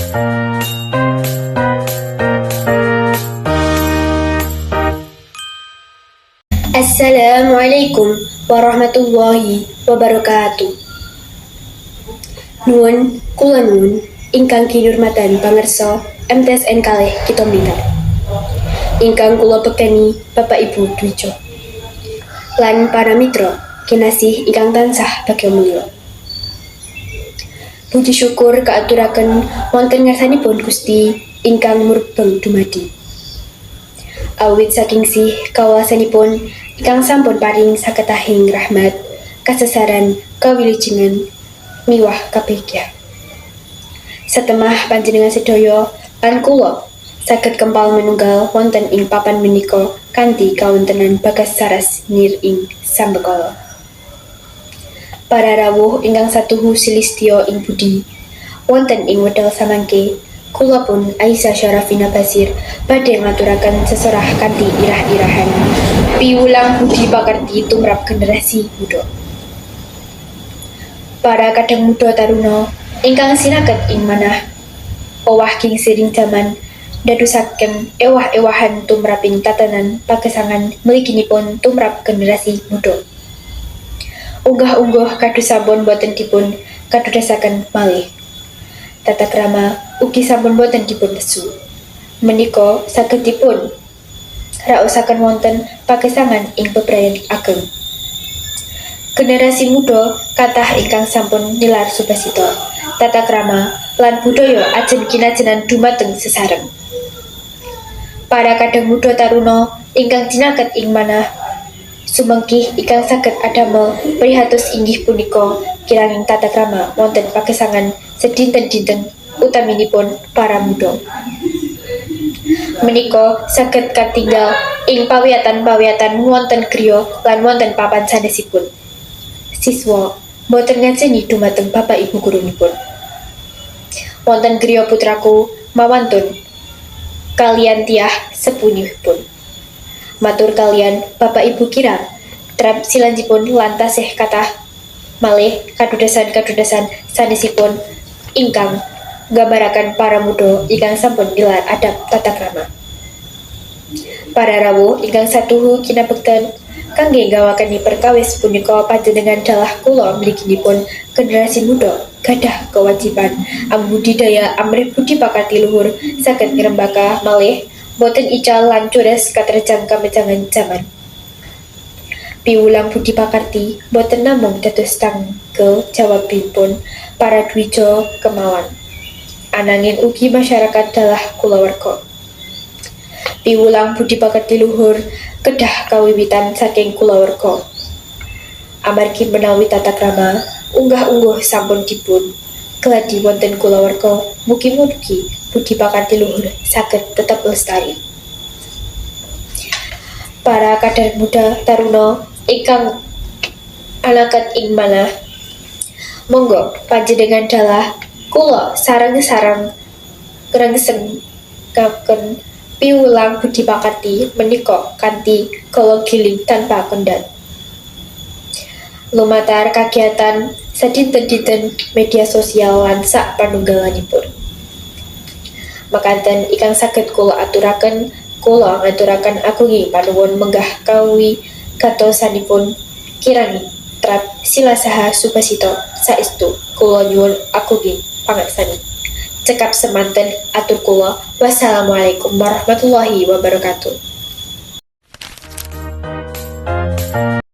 Assalamualaikum warahmatullahi wabarakatuh. Nuwun kula nuwun ingkang kinurmatan pamirsa MTSN kalih kita Blitar. Ingkang kula bekani Bapak Ibu Dwijo lan para mitra kinasih ingkang tansah bagya mulya. Puji syukur kaaturaken wonten ngarsanipun Gusti ingkang murbeng dumadi. Awit saking sih kawasanipun ingkang sampun paring saketahing rahmat, kasesaran, kawilujengan miwah kabegyan. Satemah panjenengan sedaya lan kula saged kempal menunggal wonten ing papan menika kanthi kawontenan bagas saras nir ing sambekala. Para rawuh ingkang satuhu silistya ing budi wonten ing wedal samangke, kula pun Aisyah Syarafina Basir badhe ngaturaken sesorah kanthi irah-irahan piwulang budi pakarti tumrap generasi muda. Para kadang muda taruna ingkang sinaket ing manah owah king siring jaman dadosaken ewah-ewahan tumraping tatanan pagesangan mliginipun tumrap generasi muda. Unggah-ungguh kados sampun boten dipun kadosaken malih. Tata krama ugi sampun boten dipun nesu. Menika saged dipun raosaken wonten pagesangan ing bebrayan ageng. Generasi muda kathah ingkang sampun nilar supasita, tata krama lan budaya ajeng kinajenan dumateng sesareng. Para kadang muda taruna ingkang jinaket ing manah sumengkih ingkang saged adamel prihatos inggih punika kiranging tata krama wonten pagesangan sedinten-dinten utaminipun para muda. Menika saged katinggal ing pawiyatan-pawiyatan wonten griya lan wonten papan sanesipun. Siswa boten ngajeni dumateng Bapak Ibu gurunipun. Wonten griya putraku mawantun kalian tiah sepunyipun. Matur kalian Bapak Ibu kirang trap silanjipun lan tasih kathah malih kadudasan-kadudasan sanesipun ingkang nggambaraken para muda ingkang sampun nilar adab tata krama. Para rawuh ingkang satuhu kinabekten kangge gawakani perkawis punika panjenengan dalah kula mliginipun generasi muda gadah kewajiban ambudidaya amrih budi pakarti luhur saged ngrembaka malih boten ical lan cures katerjang kamejangan jaman. Piwulang budi pakarti boten namung dados tanggung jawabipun para dwija kemawon, ananging ugi masyarakat dalah kulawarga. Piwulang budi pakarti luhur kedah kawiwitan saking kulawarga. Amargi menawi tata krama unggah-ungguh sampun dipun keladi wonten kulawarga, mugi-mugi budi pakarti luhur saged tetep lestari. Para kader muda taruna ingkang anaket ing manah, monggo panjenengan dalah kula sareng-sareng grengseng kaken piwulang budi pakarti menika kanthi kala giling tanpa kendhat. Lumatar kagiatan sadinten-dinten media sosial lan sak panunggalanipun. Makanten ingkang saged kula aturaken, kula ngaturaken agungi panuwun menggah kawi gatosanipun kirani trap silasaha supasita saestu kula nyuwun agungi pangaksani. Cekap semanten atur kula. Wassalamualaikum warahmatullahi wabarakatuh.